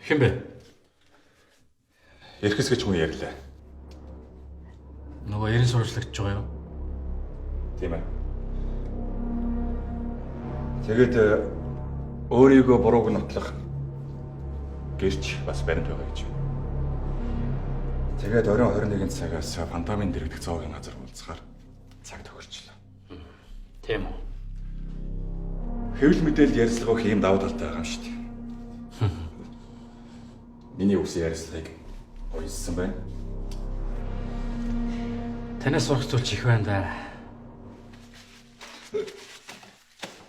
Хэн бэ? Эрхэс гэж хүн ярьлаа. Нөгөө ерэн сурвалжлагч байгаа юу? Тийм ээ. Тэгээд өөрийгөө бурууг нотлох гэрч бас баримт байгаа гэж. Тэгээд оройн 21-нд цагаас фантомын дэрэгдэх зоогийн газар уулзахаар цаг тохирчлаа. Тийм үү. Хэвлэл мэдээлэл ярилцлага хийм давуу талтай байгаа юм шүү дээ. Миний үсэн ярилцлагыг уйлсан байна. Танаас сурах зүйл ч их байна да.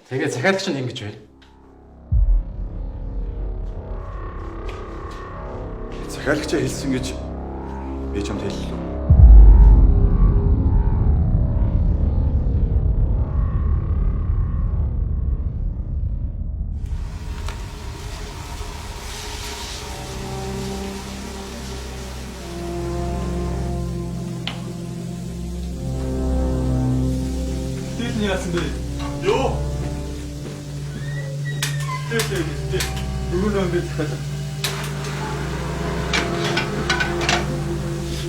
Тэгээ захиалагч нь ингэж байна. Захиалагчаа хэлсэн гэж би ч юмд хэллээ. Яасан бэ? Юу? Тэг. Өргөн өмдөж захиалаа.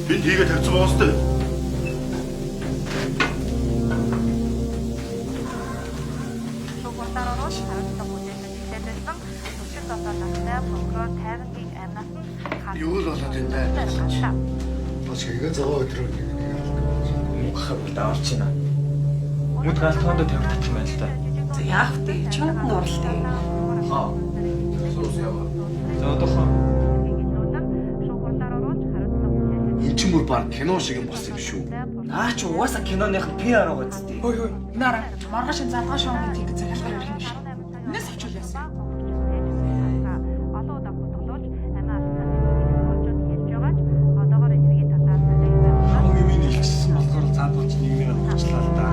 Энд хийгээд тавьсан байгаа сте. Шугуулаараа шаарддаг үзүүлэлт хэлсэн өчигдөр дотор настай прокурор тайвангийн амнаас нь Юу л болоод энэ даа. Бас хэгээ зовоо өдрөө нэг Хавд аварч байна. Мөд галтгоонд тавьчих юм байна л да. За яах вэ? Чонхон орлоо. Аа. суус яваа. За одоохон Энд ч мөр баг кино шиг юм болсон юм шүү. наа чи угаасаа киноныхан PR байгаа зү. Хөөе. Нара маргааш залгаа шоуны тийм захиалгаар ярих юм шиг. Энэс авчул яасан. олон удаа хутгалуулж амиа алцсан хэлж байгаа ч одоогоор энергийн талаар санааг байна. хамгийн миний илчсэн болохоор цаадууч нийгмийн авчлаа л да.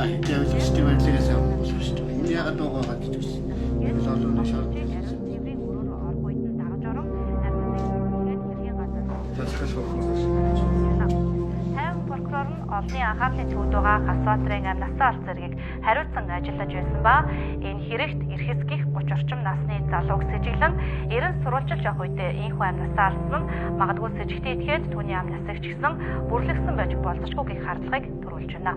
Хэдийн өсөлтийн байдлаас явах болсон шүү дээ. Энэ яагаад байгаа гэж үзсэн. Энэ олон шаард. Тэмрийн өрөөр оргойд нь дагаж орон амиа хэргийн газар Тэсгэж хөрхөн. Тайван прокурор нь олонний анхаарлын төвд байгаа Хасбаатарын амнасаа олц зэргийг хариуцсан ажиллаж байсан ба энэ хэрэгт эрхэсгих 30 орчим насны залууг сэжиглэн 90 сурвалжилж явах үедээ энэхүү амнасаа олсон нь магадгүй сэжигтээ итгэхэд түүний амнасыг ч гэсэн бүрлэгсэн байж болзошгүй гэх хардлагыг төрүүлж байна.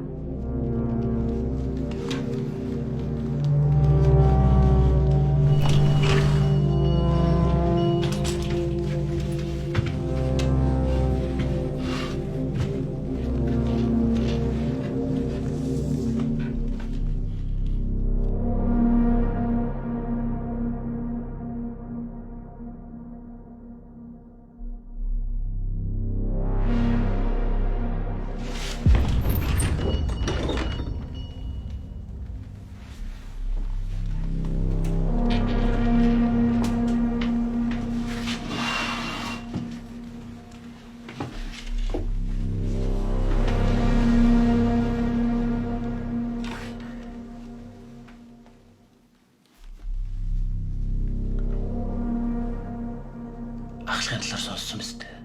Ахлахын талаар сонссон биз дээ.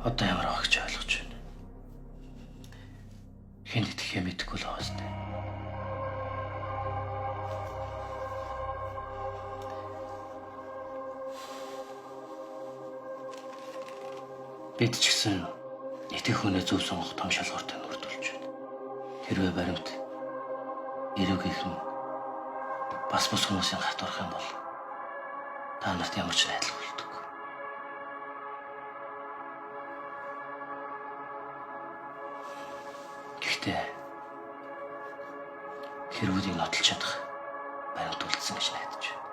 Одоо ямар авах гэж ойлгож байна. Хэн итгэхээ мэдэхгүй л байгаа сте. Бид ч гэсэн итгэх хүнээ зөв сонгох том шалгууртай нүрдүүлж байна. Хэрвээ баримт эрүүгийнхэн бас бус хүмүүсийн хатуурах юм бол та нарт ямар ч найдлага үлдэх. Гэхдээ хэрвүүдийг нотолж чадах баримт үлдсэн гэж найдаж байна.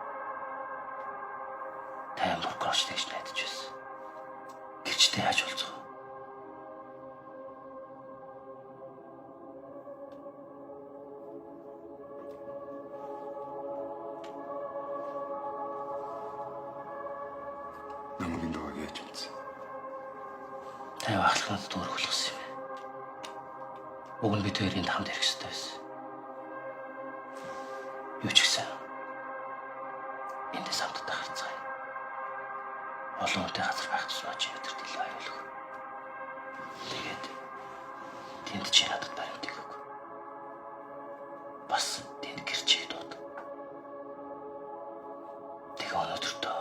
Тайван прокурорч гэж найдаж байсан. Гэвч яаж болцгоо? Намгийн доо яаж үзсэн? Тайван ахлахнад дүүрэх болгосон юм байна. Уг нь бид хоёрын хамт ирэх ёстой байсан. Юу ч гэсэн эндээс хамтдаа харцгаая. Олон хүнтэй газар байх тусмаа чи өдөрт илүү аюулгүй. Тэгээд тэнд чи надад баримтыг өг. бас тэнд гэрчээ дууд. Тэгээ өнөөдөртөө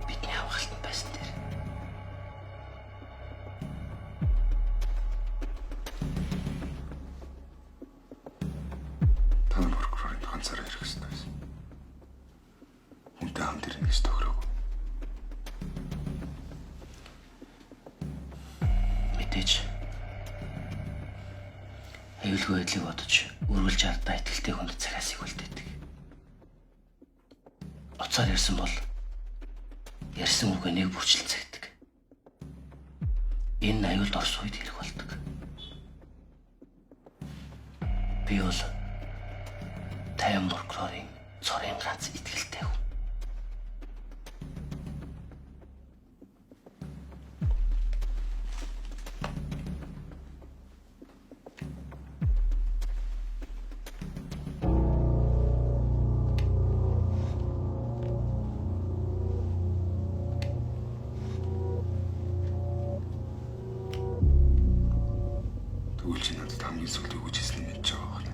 бидний хамгаалтанд байсан дээр. Та прокурорын ганцаараа ирэх ёстой байсан. Үнтэй хамт ирнэ гэж тохироогүй. Мэдээж аюулгүй байдлыг бодож үргэлж ардаа итгэлтэй хүнд цагаасыг үлдээдэг. Уцаар ярьсан бол ярьсан үгээ нэг бүрчил цагдаг. Энэ аюулд орс үед хэрэг болдог. Би бол Тайван прокурорын цорын ганц итгэлтэй хүн. Тэгвэл чи надад хамгийн сүүлд юу гэж хэлсэн юм мэдэж байгаа байна.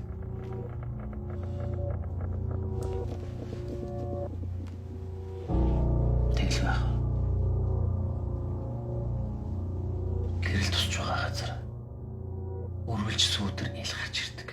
Тэгэл байх. Гэрэл тусч байгаа газар үргэлж сүүдэр ил гарч ирдэг.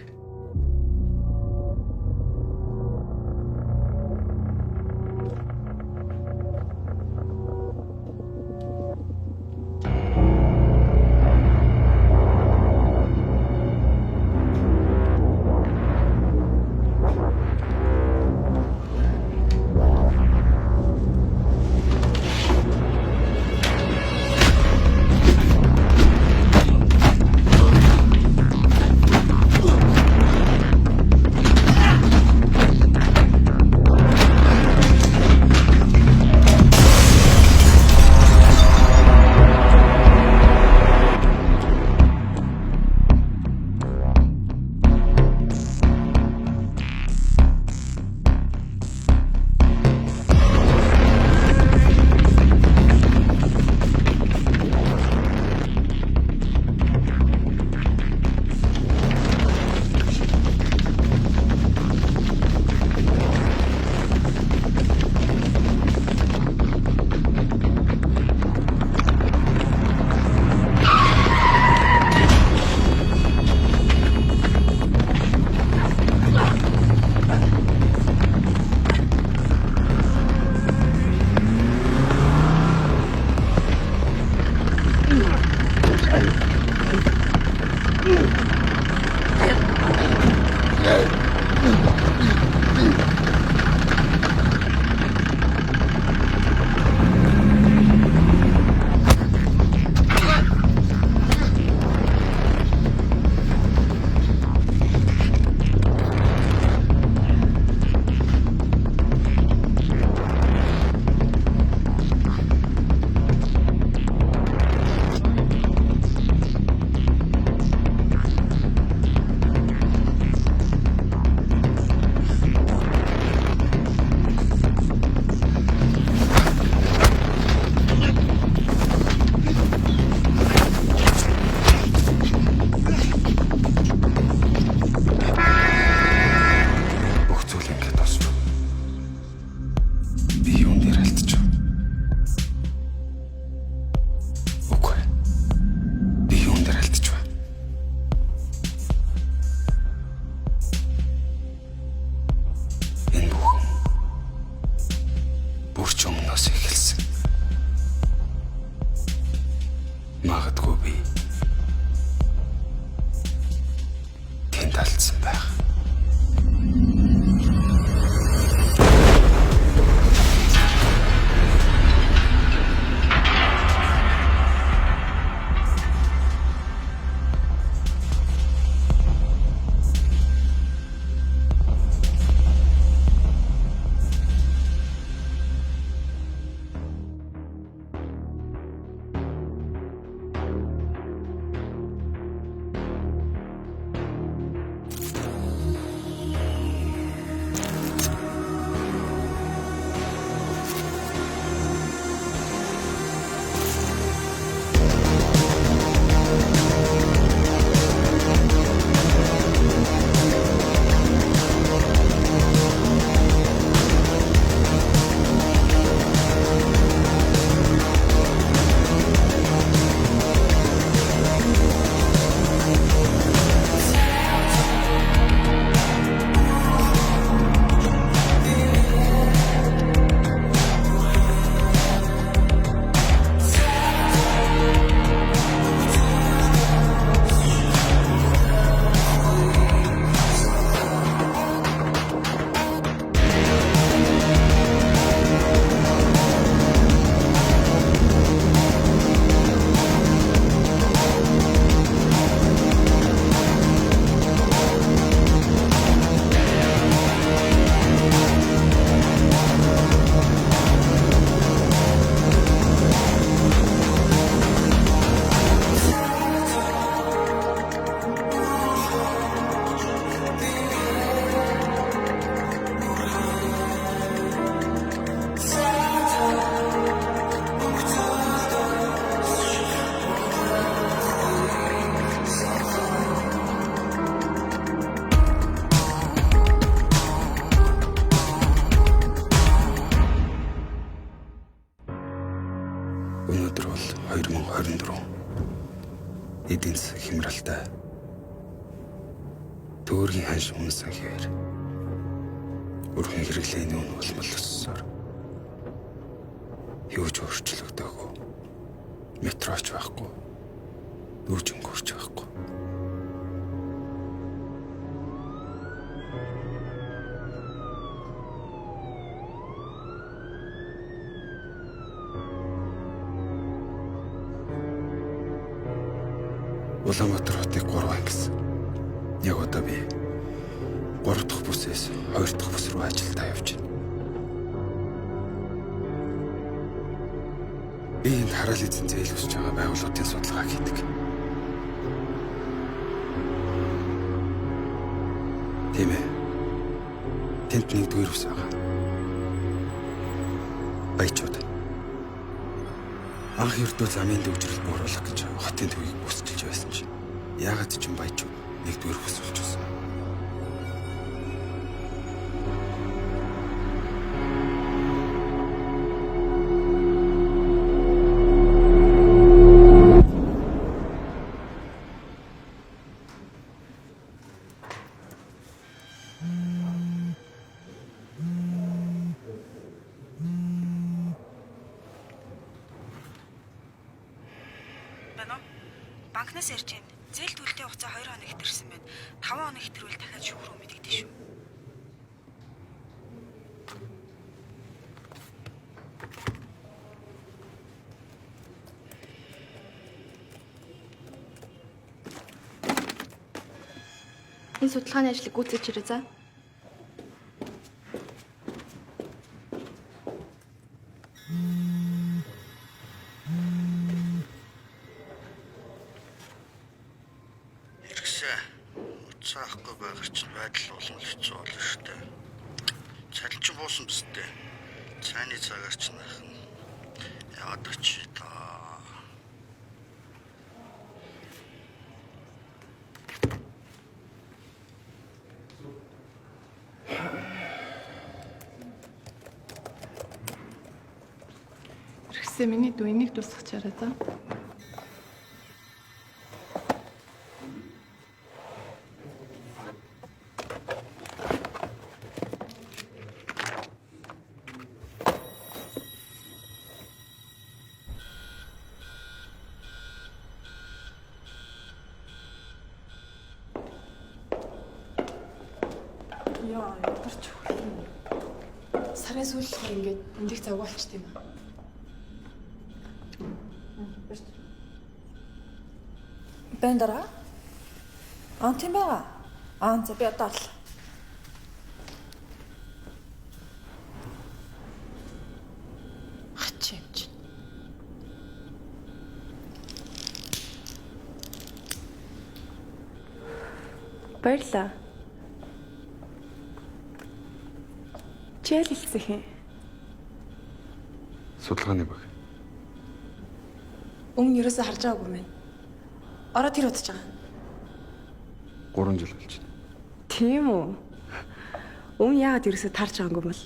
Магадгүй би тэнд алдсан байх. 2024 эдийн засаг хямралтай төгрөгийн ханш үнэ санхиар өрхөн хэрэглээний үн улмал өссөөр юу ч өөрчлөгдөөгүй метроч байхгүй дүүжин гөрч байхгүй Улаанбаатар хотыг 3 ангисан. Яг одоо би 3 дахь бүсээс 2 дахь бүс рүү ажилдаа явж байна. Би энэ хараал эзэн зээл өсөж байгаа байгууллагын судалгаа хийдэг. Тийм ээ. Тэнд нэгдүгээр бүс байгаа. Баячууд. Анх ердөө замын төвжрэл бууруулах гэж хотын төвийг бүсчилж байсан чинь яагаад ч юм баячууд нэгдүгээр бүс болчихсон. Банкнаас ирж байна. Зээл төлөлтийн хугацаа 2 хоног хэтэрсэн байна. 5 хоног хэтэрвэл дахиад шүүх рүү мэдэгдэж шүү. Энэ судалгааны ажлыг гүйцэж ирээ за. Цаахгүй байгаа чинь байдал болон хэцүү болно шүү дээ. Цалин ч буусан биз дээ. Цааны цагаар ч нахын яваад очие та. Хэрэгсээ миний дүү энийг дуусгачаарай за. Яа, ядарч хөлн. Сарын сүүлээр ингээд эндих загвалчт юм аа. Бэндара? Тийм байгаа. За би одоо л. Хачимч. Баярлаа. Чийл хэлцэх юм. Судалгааны баг. Өмнө ерөөсөө харж байгаагүй мэн. Ороод тэр удаж байгаа. 3 жил болж байна. Тийм үү? Өмнө яагаад ерөөсөө тарж байгаагүй юм бол?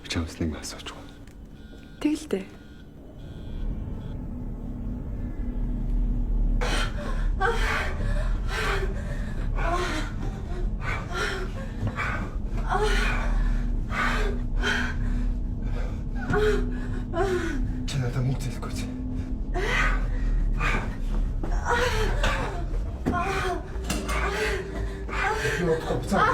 Би чамс нэг асууж байгаа. Тэгэлдээ. Чи надад мөнгө зээлэхгүй чи. Би отох буцаа.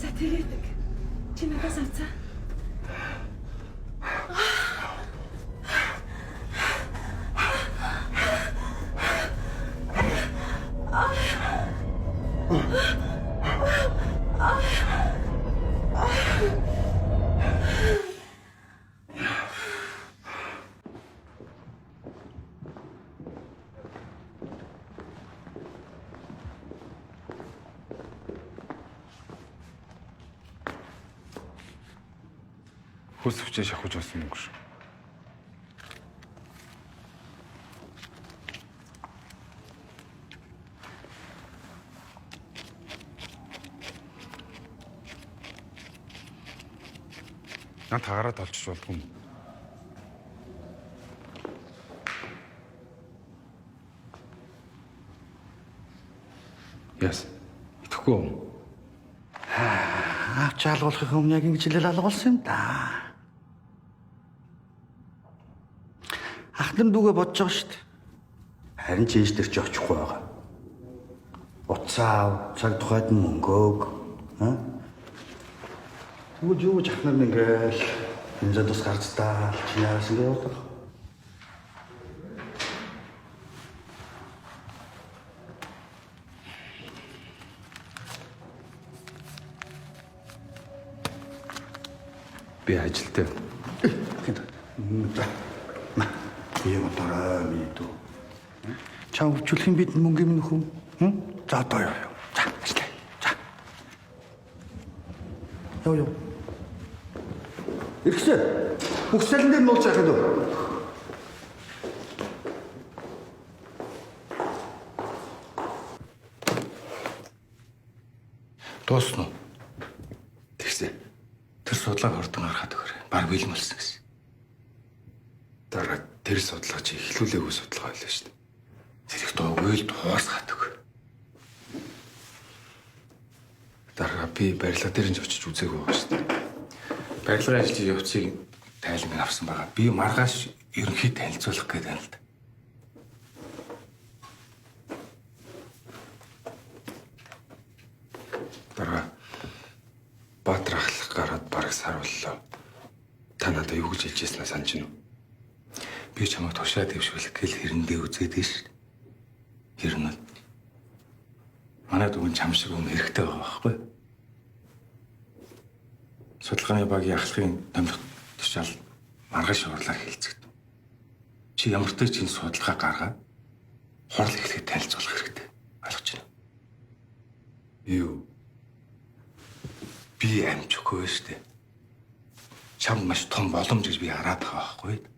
За тэгээд чи надаас авцаа. Хөлс хүчээ шахаж болсон юм шүү. Наад тагараад олчих болдгүй юм. Яс. Итгэхгүй юм. Авч алгуулахын өмнө яг ингэж хэлэл алгуулсан юм да. Ахнам дүүгээ бодож байгаа шүү дээ. Харин ч ээж дээр ч очихгүй байгаа. Уцаа, цаг тухайд нь мөнгөөг. Тэгвэл юу гэж ахнаар нь ингээл энэ задас гарцтаа чинаас ингэ явуулах. Би ажилтай. Яа готора миту. Чам өвчлөхийн бид мөнгө минь хүм. За одоо яа. За ажиллаа. За. Яа. Ирхсэ. Бүхсэлэн дээр нууц яхад уу? Дуусна уу? Тэгсэ. Тэр судлааг хурдан гаргаад өгөөрэй. Баг бэлмэлсэн гэсэн. Дараа тэр судлаа чи эхлүүлээгүй судлаа байлаа шүү дээ. Зэрэг доо уйлд хуусгаад өг. Дараа би барилга дээр нь очиж үзээгүй байгаа шүү дээ. Барилгын ажлын явцыг тайлбар авсан байгаа. Би маргааш ерөнхий танилцуулах гэдэг юм л да. Дараа Баатар ахлах гараад бараг сар боллоо. Та надад юу гэж хэлжсэнээ санаж байна уу? Би чамайг тушаад дэвшүүлэх гэл хэрэндээ үзээд шүү дээ. Хэрнээ. Манай дүүн чам шиг юм хэрэгтэй байгаа байхгүй? Судалгааны багийн ахлахын томилох тушаал маргааш урлаар хэлцэгдэв. Чи ямар ч чинь судалгаа гаргаад хурал эхлэхэд танилцуулах хэрэгтэй. Ойлгож байна. Юу? Би амжихгүй шүү дээ. Чамд маш том боломж гэж би хараад байгаа байхгүй?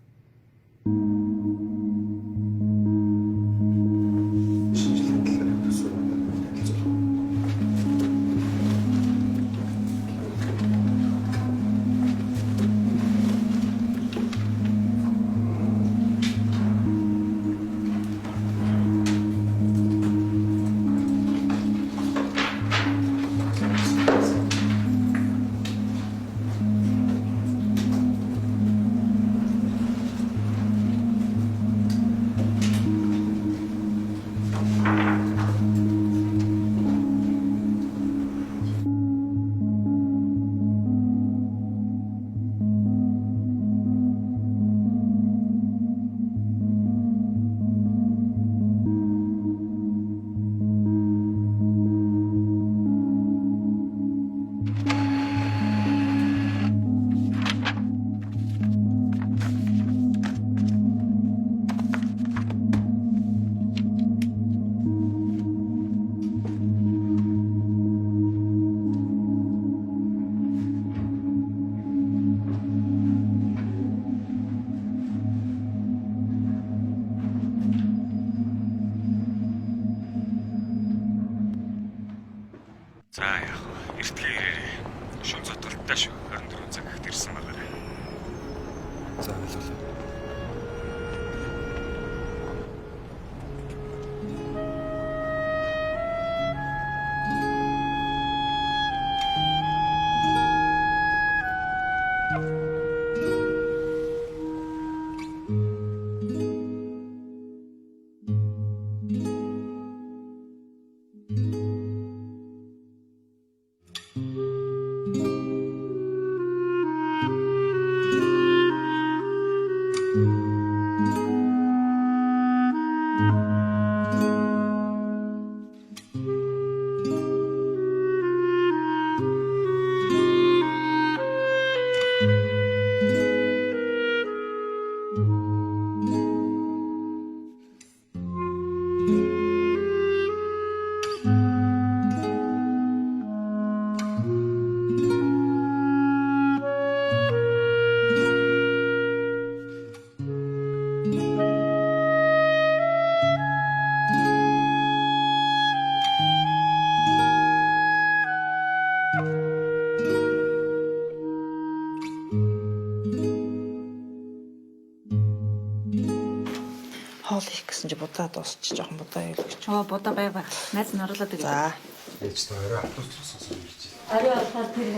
хоол хийх гэсэн чи будаа дуусчих жоохон будаа юу гэж. Будаа байга. Найз нь оруулаад өгье. За. Ээж та орой автобус сонсож ирж байна. Ари болохоор тэр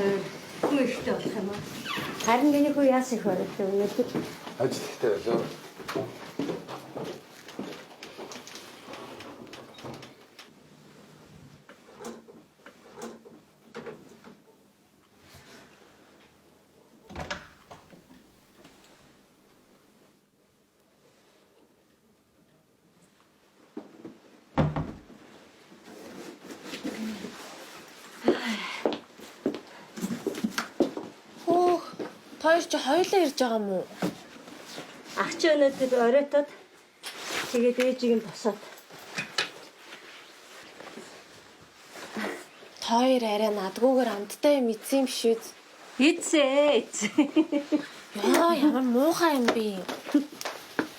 хүн ихтэй болох юм аа. Харин миний хүү яас их оролтой өнөөдөр. Ажилттай болоо. Хоёр ч хоёулаа ирж байгаа мó? Ах чи өнөөдөр оройтод тэгээд ээжийг нь босоод. Хоёр арай надгүйгээр амттай юм эзэн юм биш үү? Эцээ. Яа, ямар муухай юм бэ?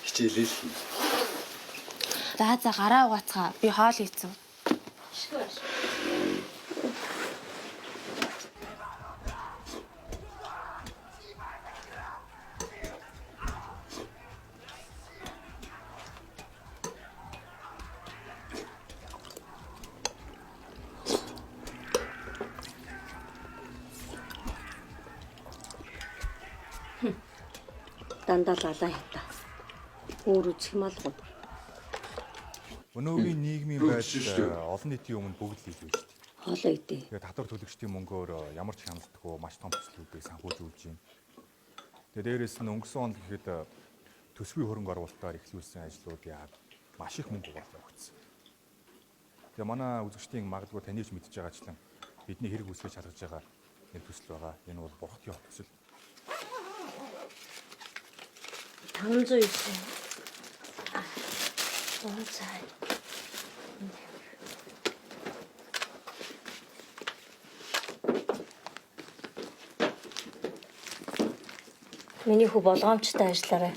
Хичээлээ л. За гараа угаацгаа. Би хоол хийцэн. Дандаа лалаа ята. Өөр үзэх юм алгад. Өнөөгийн нийгмийн байдал олон нийтийн өмнө бүгд л илүү шүү дээ. Хоолой идэ. Тэгээд татвар төлөгчдийн мөнгөөр ямар ч хяналтгүй маш том төслүүдийг санхүүжүүлж байна. Тэгээд дээрэс нь өнгөрсөн онд гэхэд төсвийн хөрөнгө оруулалтаар эхлүүлсэн ажлууд яагаад маш их мөнгө явагдсан. Тэгээд манай үзэгчдийн магадгүй таны ч мэдж байгаачлан бидний хэрэг үүсгэж шалгаж байгаа нэг төсөл байгаа. Энэ бол бурхтын төсөл. 509. Онцай. Миний хүү болгоомжтой ажиллаарай.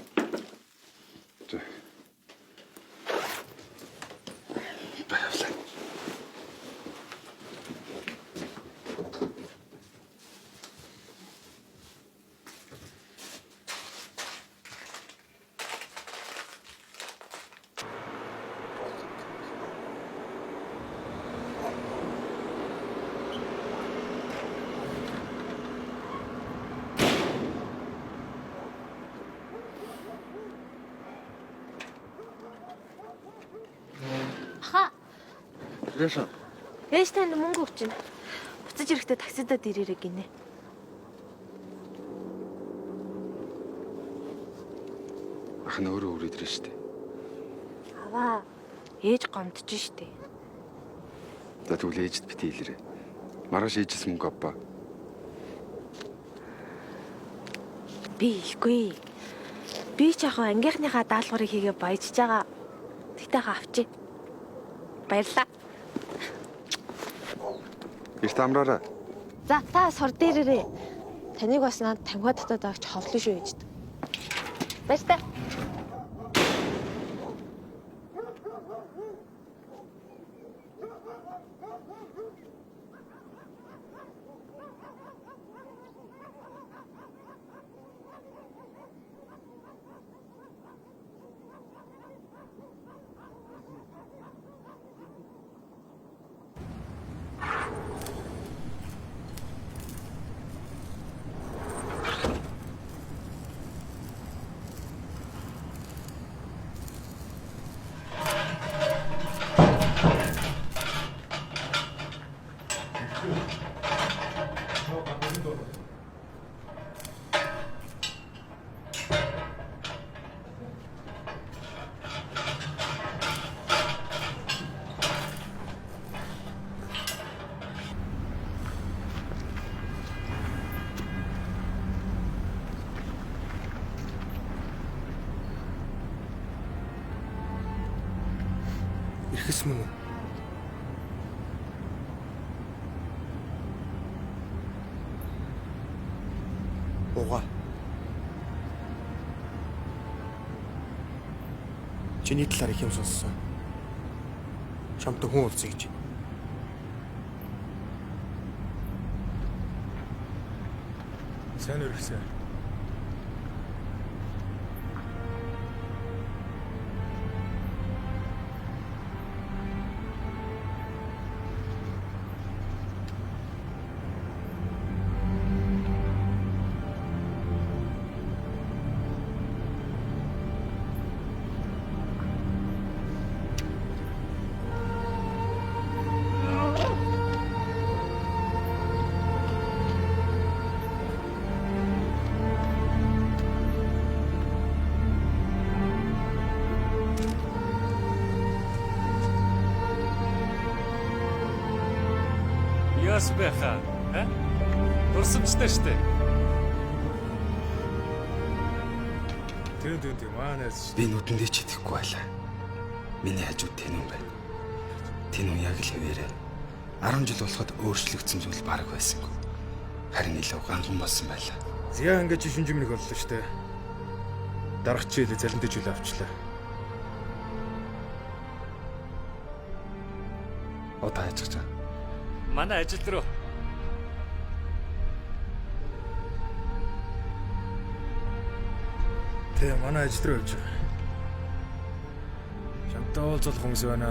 За. Баярлалаа. Яасан? Ээж танд мөнгө өгч байна. Буцаж ирэхдээ таксидад ирээрэй гинэ. Ах нь өөрөө үрээд ирэн штэ. Аваа. Ээж гомдож штэ. За тэгвэл ээжд бити хэлээрэй. Маргааш ээжээс мөнгө авбаа. Би ихгүй. Би ч яг ангийнхныхаа даалгаврыг хийгээ баяжж байгаа. Тэгтээ авчи. Баярлаа. Эрт амраарай. За та сур дээрээ. Таныг бас над таньгаа татаад байгаач ховлоо шүү ээжд. Баяртай. Ирэхс мөн үү? Уга. Чиний талаар их юм сонссон. Чамтай хүн уулзъя гэж. Сайн өргөсөн. Яас байхаа. Дурсамжтай штэ. Тэг маанаас Би нүдэндээ ч итгэхгүй байлаа. Миний хажууд тэн юм байна. Тэн хүн яг л хэвээрээ 10 жил болоход өөрчлөгдсөн зүйл бараг байсангүй. Харин илүү ганган болсон байлаа. Зяа ингэж шинжимнэг боллоо штэ. Дарагч хилээ залинтай жил авчлаа. Одоо ажиж байгаа. Манай ажил руу. Тэ манай ажил руу явж байгаа. Чамтай уулзах хүмүүс байна.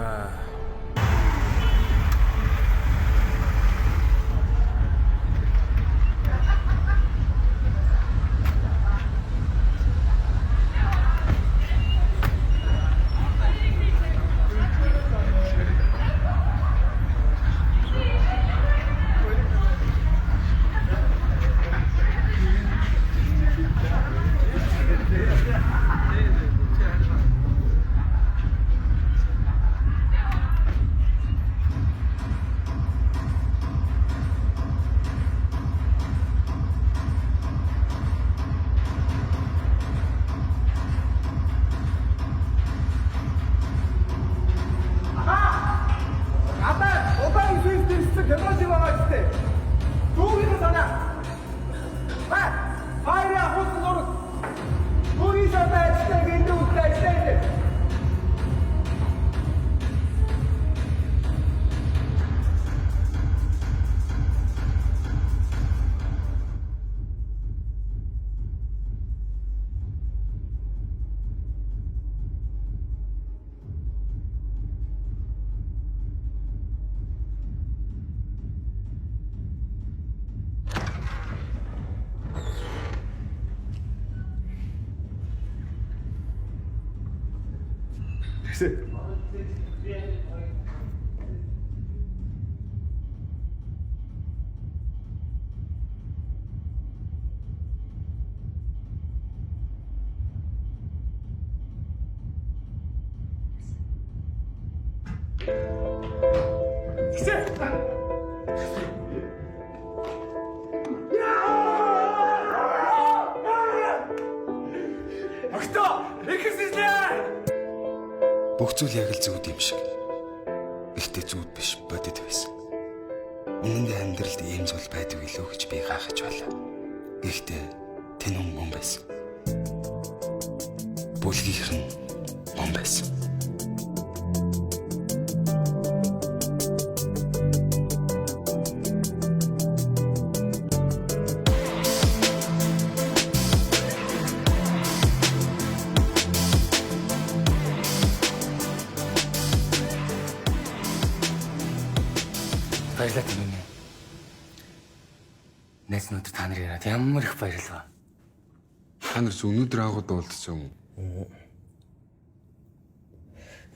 Бүх зүйл яг л зүуд юм шиг. Гэхдээ зүуд биш, бодит байсан. Үнэндээ амьдралд ийм зүйл байдаг илүү гэж би гайхаж байлаа. Гэхдээ тэн хүн мөн байсан. Бүлгийнх нь мөн байсан. Баярлалаа тийм ээ. Найснууд та нар яриад ямар их баярлалаа. Та нар ч өнөөдөр агууд уулзсан юм уу?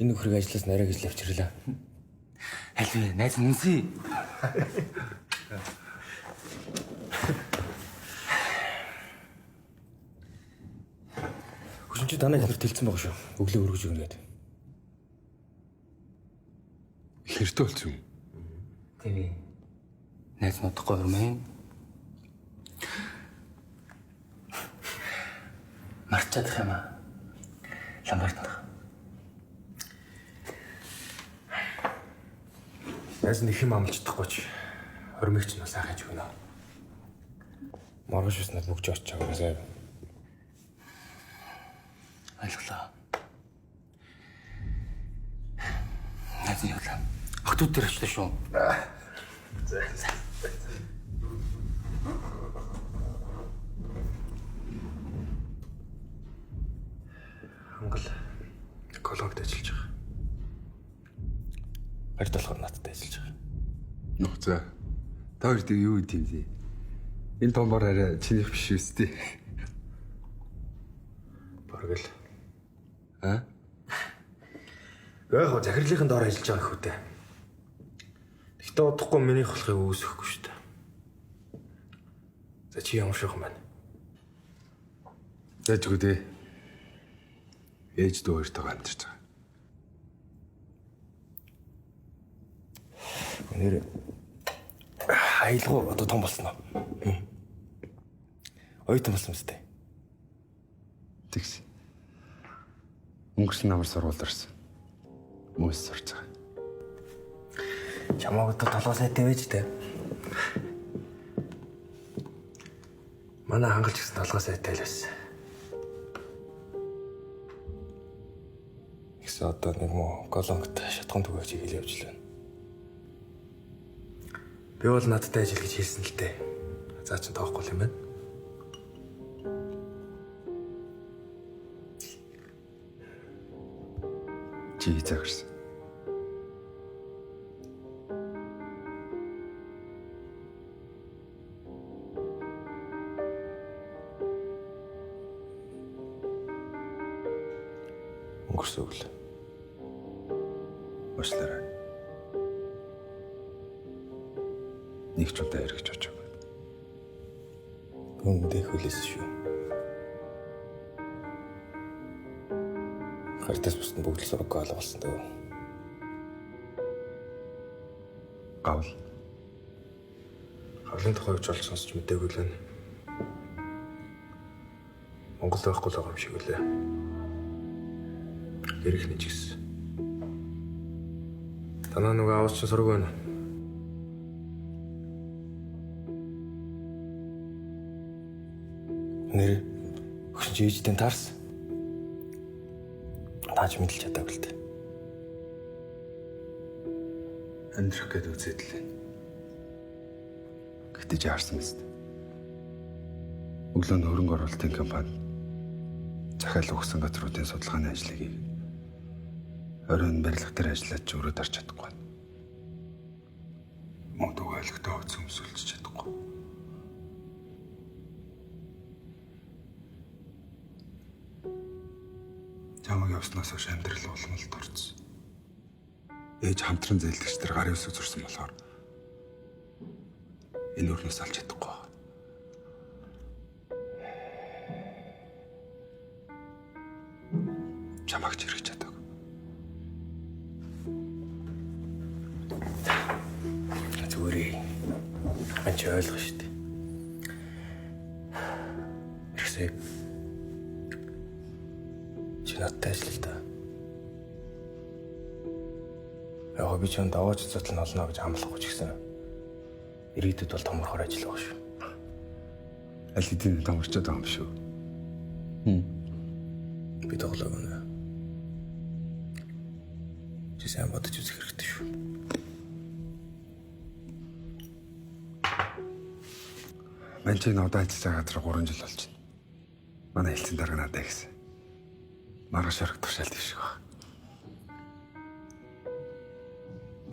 Энэ нөхрийг ажлаас нарай гэж авчирлаа. Аль вэ? Найз нүнсий. Хүчин чи танай хэлэр тэлцсэн байгаа шүү. Өглөө өргөж өгнө гэдэг. Хэртэй болсон юм? TV. Найзнууд гормын. Марчадах юм аа. Ламбартах. Найз нэг юм амлцдахгүй ч хормыг ч нас хааж өгнө. Маргаш уснаад бүгж очиж чагаасаа. Ойлголоо. Найз нь явлаа. Хотууд дээр очлоо шүү. Хангал экологид ажиллаж байгаа. Барьд болохоор надтай ажиллаж байгаа. Нөх за. Та хоёрт юу юм бэ? Энэ томбор арай чинийх биш үстэй. Баргал. Аа? Яг захирлын доор ажиллаж байгаа хөөтэй. Гэхдээ удахгүй минийх болохыг үүсэхгүй шүү дээ. За чи ямар шохон байна? Зайчгүй дээ. Ээж дүү хоёртойгоо амьдарч байгаа. Нэр Аялгаа одоо том болсон уу? Ойтон болсон мэт. Тэгс. Өнгөрсөн намар сургууль орсон. Мөс сурч байгаа. Чамаг одоо толгой сайтай байж тээ. Манай хангалж гисэн толгой сайтай л байсан. Ихсэн одоо нэг муу колонгт шатхан түгээгч хийгээл явж лээ. Би бол надтай ажил гэж хэлсэн л дээ. За чи тоохгүй юм байна. Чи загэрсэн. Өнгөрсөн үл. Уучлаарай. Нэг ч удаа эргэж очоогүй. Үндэ хүлээс шүү. Хартас бусд бүгд л сураг алгуулсан дөө. Гавл. Хавлын тухай гэж болж сонсч мэдээгүй л байна. Монгол байхгүй л байгаа юм шиг үлээ. Гэрэх нэг гэсэн. Танаа нөгөө аавч чинь сураг байна. Нэр хөшин ээжтэй таарсан. Тааж мэдэлж чадаагүй л дээ. Амьдрах гэдэг үзээд л. Гэтэж яарсан мэт. Өглөө нь хөрөнгө оруулалтын компани захиалга өгсөн газруудын судалгааны ажлыг хийв. Оройн барилга дээр ажиллаж ч өөрөө дарч чадахгүй. Мод өгөөлөгтөө үзэмсүүлж чадахгүй. Чамаг явснаас хойш амьдрал улмалд орсон. Ээж хамтран зээлдэгч нар гарын үсэг зурсан болохоор энэ өрнөөс алж чадахгүй. Чамаг ч хэрэгж чадаагүй. Зүгээрээ. Анч ойлгох шүү дээ. Ирсээ. Надтай ажил та. Яг би ч даваач цоцол нь олно гэж амлахгүй ч гэсэн. Ирээдүйд бол томорхоор ажиллах шүү. Аль хэдийн томорчод байгаа юм шүү. Би тоглоог нэ. Чи сайн бодож үзэх хэрэгтэй шүү. Манчийн удаа ажиллаж байгаа газар 3 жил болж байна. Манай хэлцэн дарга надад гэсэн. Маргааш орох тушаал дэвших баг.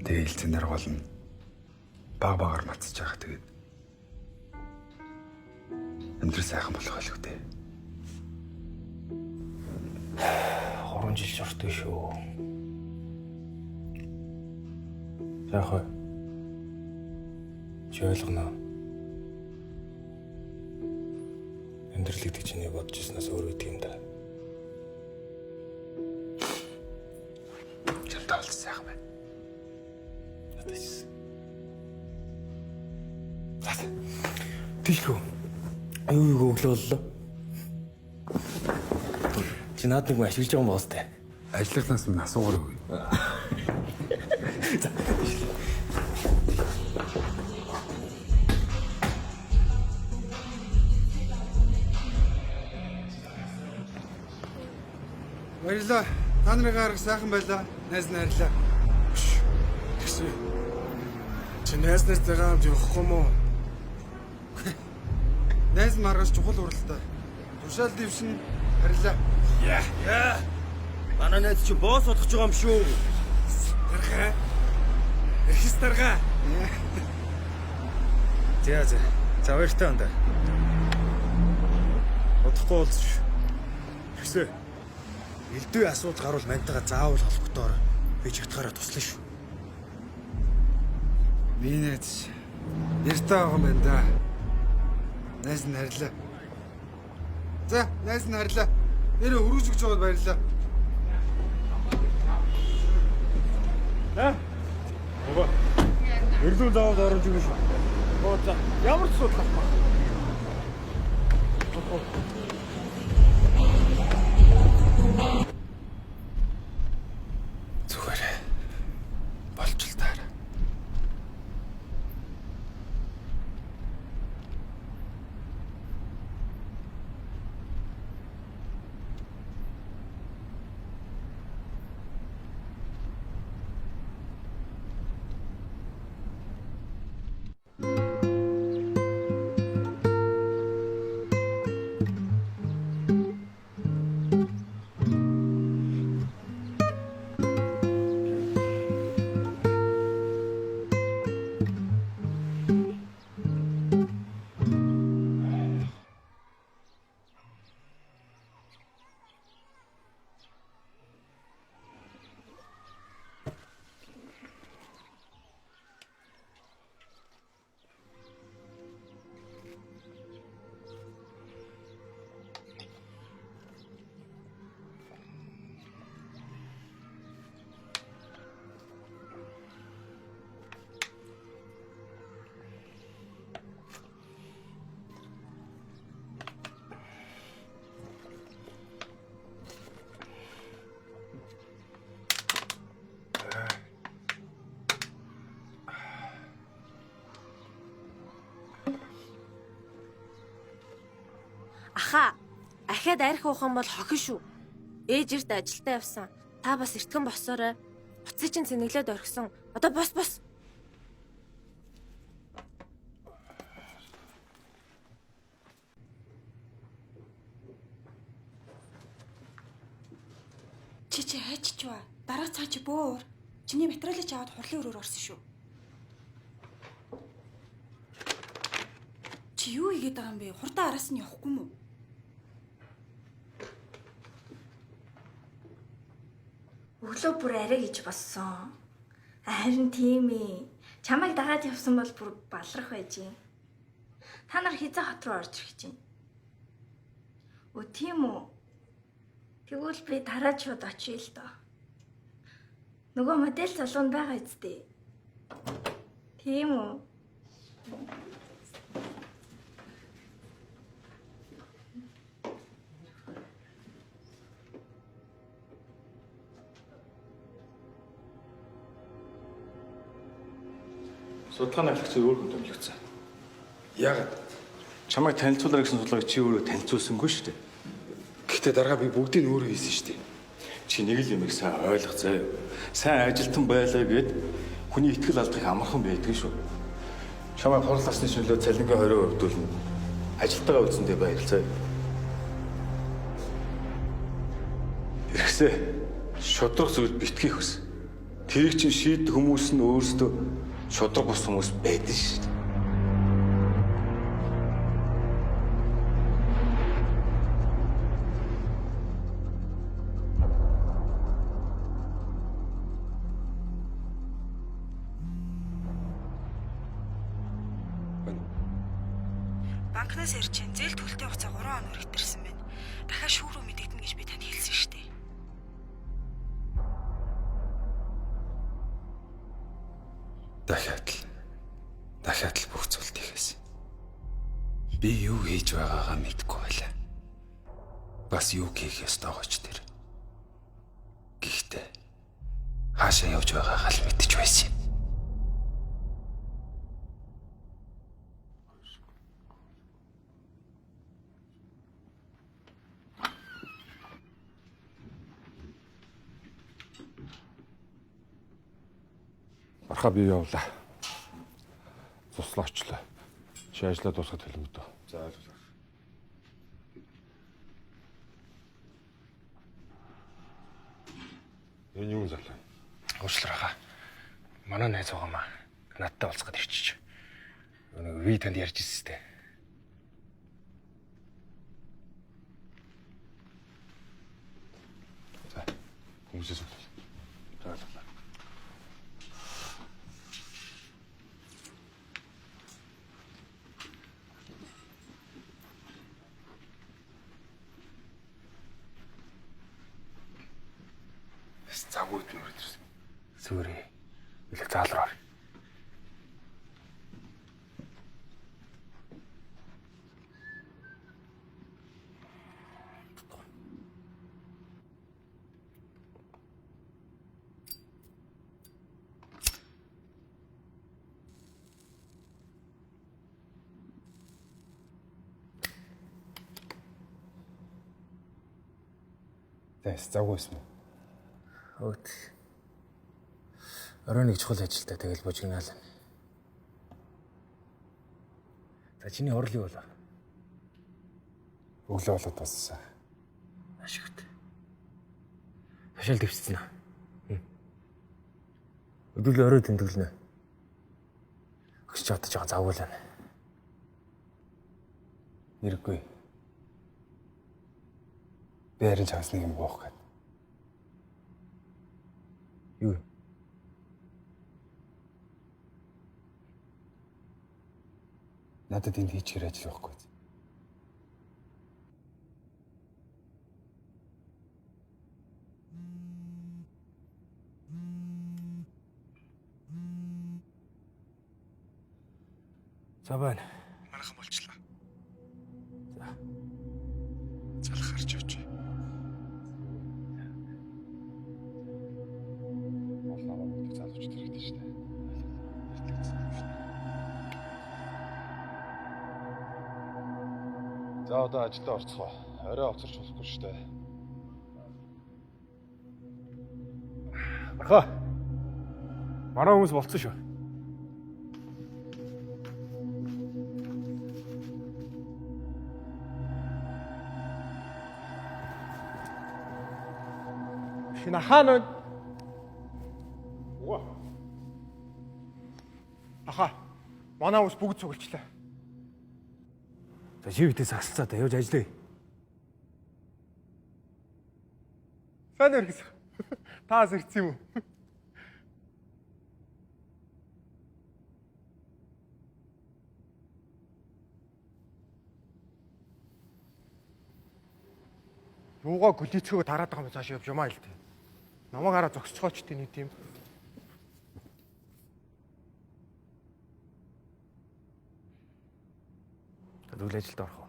Тэгээ хэлцэн дарга болно. Баг-багаар мацж байгаа тэгээд. Амьдрал сайхан болох байлгүй дээ. 3 жил шортгүй шүү. Яах вэ? Чи ойлгоно. Амьдрал гэдэг чинь бодож ирснээс өөр үгүй юм да. Чамтай бол сайхан байна. Надаас. Тийшгүй. Аюу өглөөллөө. Чи наад нэг ашиглаж байгаа юм боос тээ. Ажлынхнаас минь асуугаар өгье. Баярлалаа. Та нарын арга сайхан байлаа. Найз найрлаа. Тэгсэн. Чи найз нартайгаа хамт явахгүй мó? Найз маргаш чухал уралдаа. Тушаал дэвшин харилаа. Яа. Манай найз чи боос бодох байгаа юм шүү. Тархаа. Эрхэс тархаа. За баяртай энэ. Бодохгүй болчих. Тэгсэн. Элдвээ асуудал гарвал мантайгаа заавал холбогдоор би чатгаараа туслана шүү. Би найз. Нэртэй байгаа юм байна да. Найз нь харилаа. За, найз нь харилаа. Нэрээ хөрүүж өгч байгаад баярлалаа. Ого. Эрлүүл аваад оруулж өгнө шүү. Оо за ямар ч асуудал авах. Зүгээр болж л таар. Аха, ахиад арх уух юм бол хохин шүү. Ээж эрт ажилдаа явсан. Та бас эртгэн босоорой. Буцыг чинь цэнэглээд орхисон. Одоо бос. Чи хайчч ба. Дараа цаа чи бөөр. Чиний материалыг аваад хурлын өрөөр орсон шүү. Чи юу игээд байгаа юм бэ? Хурдан араас нь явахгүй мүү? Өглөө бүр арай гэж болсон. Харин тийм ээ. Чамайг дагаад явсан бол бүр баларх байж юм. Та нар хизээ хот руу орж ирэх чинь. Өө тийм үү? Тэгвэл би дараа шууд очие л доо. Нөгөө модель залуунд байгаа үсттэй. Тийм үү? Судалгааны агч өөр хүн томилогдсон. Яагаад? Чамайг танилцуулна гэсэн судалгааг чи өөрөө танилцуулсангүй шүү дээ. Гэхдээ дараа би бүгдийг өөрөө хийсэн шүү дээ. Чи нэг л юмыг сайн ойлгох заяа. Сайн ажилтан байлаа гэд хүний итгэл алдах амархан байдаг шүү. Чамайг хурлаасны шөнлөө цалингийн 20% өвдүүлнэ. Ажилтайгаа үзэндээ баярлцаа. Хэрэгсээ шудрах зүйл битгий хүс. Тэрийг чинь шийдэх хүмүүс нь өөрсдөө шудраг бус хүмүүс байдаг шүү дээ. Банкнаас ирж чинь зээл төлөлтийн хугацаа 3 хоног ихтерсэн байна. Дахиад шүүх рүү мэдэгдэнэ гэж би танд хэлсэн шүү дээ. Дахиад л бүх зүйлийг хийсэн. Би юу хийж байгаагаа мэдэхгүй байлаа. Бас юу хийх ёстойгоо ч тэр. Гэхдээ хаашаа явж байгаагаа л мэдэж байсан юм. Бархаа бие явлаа. Цуслаа очлоо. Чи ажиллаа дуусгаад хэлмэдөө. За. Энэ юу залаа? Уучлаарай. Манай найз угаамаа надтай уулзахад ирчих. Нэг ви танд ярьж ирсэн дээ. За. Хүмүүсээс үг. За. Загууд нь үрдэрсэн. Сүрээ. Илэг заалраар. Тэс завгүйсэн. Өт. Орой нэг чухал ажилтаа тэгэл бужигнаал. За чиний хурлыг болоо. Өглөө болоод бассан. Ашигт. Ташаал дэвчсэн аа. Өдөрл орой тэмдэглэнэ. Өгч чадж байгаа завгуулна. Иргүй. Бэрэн чаас нэг юм гоох гээд. Юу? Надад энд хийж ирэх ажил байхгүй. За байна. Манайхан болчлаа. За. Залах харж явж. Болноо мэдээ залууч хэрэгтэй шүү дээ. За одоо ажилдаа орцгоо. Орой оцорч болохгүй шүү дээ. Архаа. Мараа хүмүүс болцсон шүү. Шинахан. Оо. Аха. Манай хүмүүс бүгд цуглчлаа. За живтээ сагсалцаа та явж ажиллая. Сайн өргөс. Таас ирсэн юм уу? Юугаа гүлийцгөө тараад байгаа юм цааш явж юмаа л дээ. Намайг хараа зогсцооч тий нэг тийм. Үйл ажилд орох уу?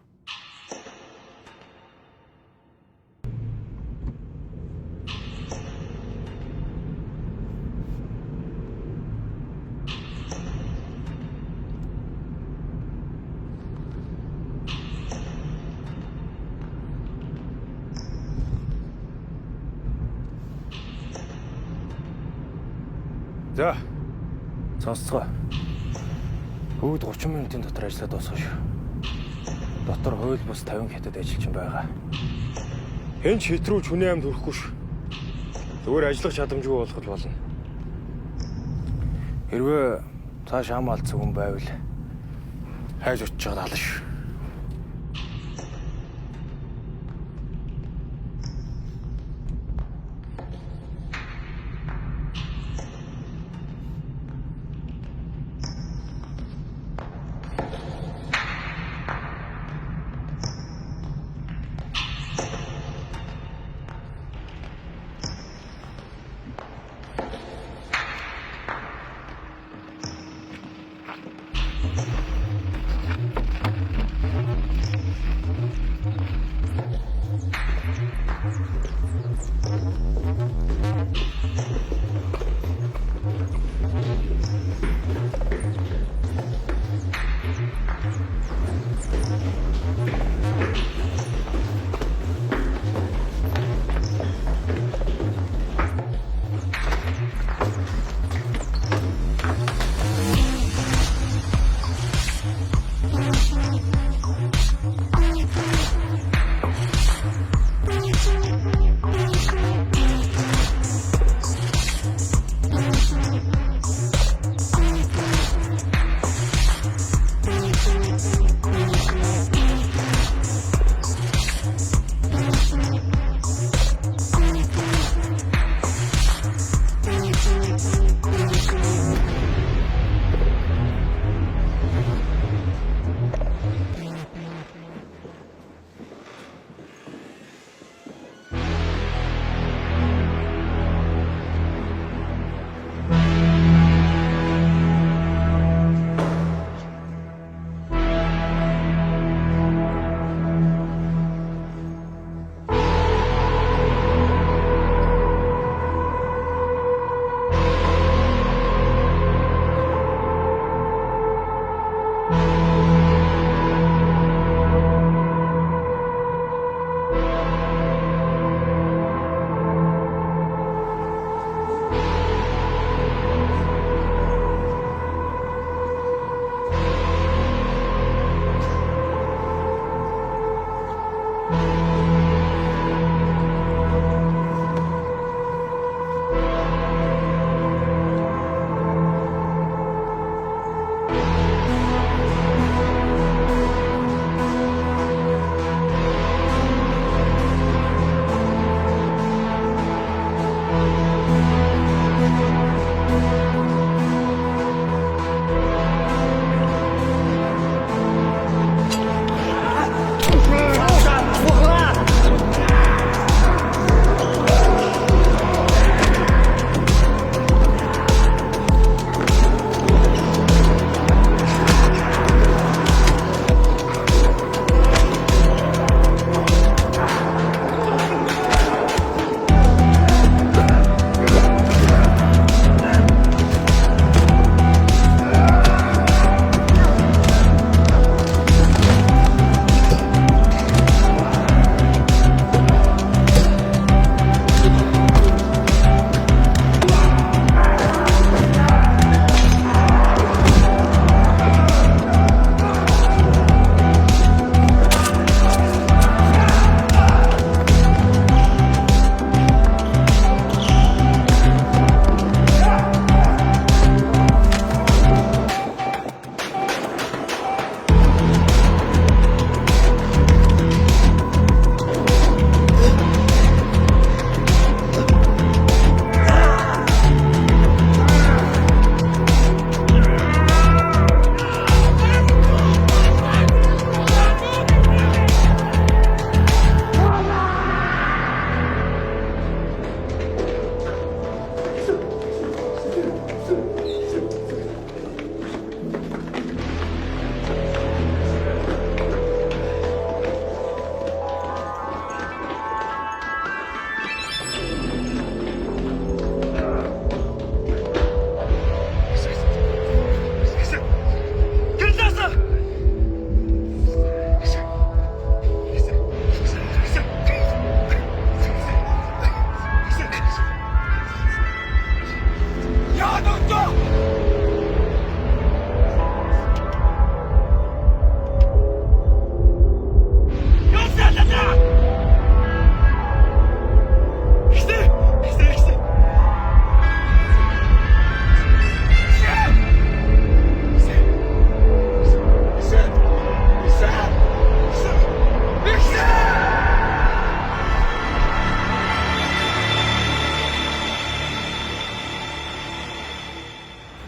За. Сонсцгоо. Бүгд 30 минутын дотор ажиллаад дуусгах шүү. Дотор хууль бус 50 хятад ажилчин байгаа. Хэн ч хэтрүүч хүний амьд хүрэхгүй шүү. Зүгээр ажиллах чадамжгүй болох л болно. Хэрвээ цааш ам алдсан хүн байвал хайж очиж байгаа ална шүү.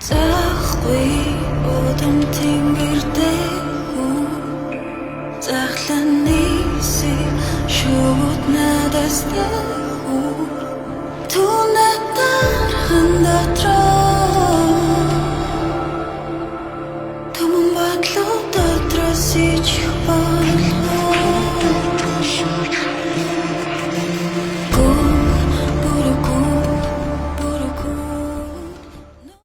Захгүй удам тэнгэрдээ захлан нийси шууд надаас түүнээ дархан дотроо Түмэн батлуу дотроос ич бол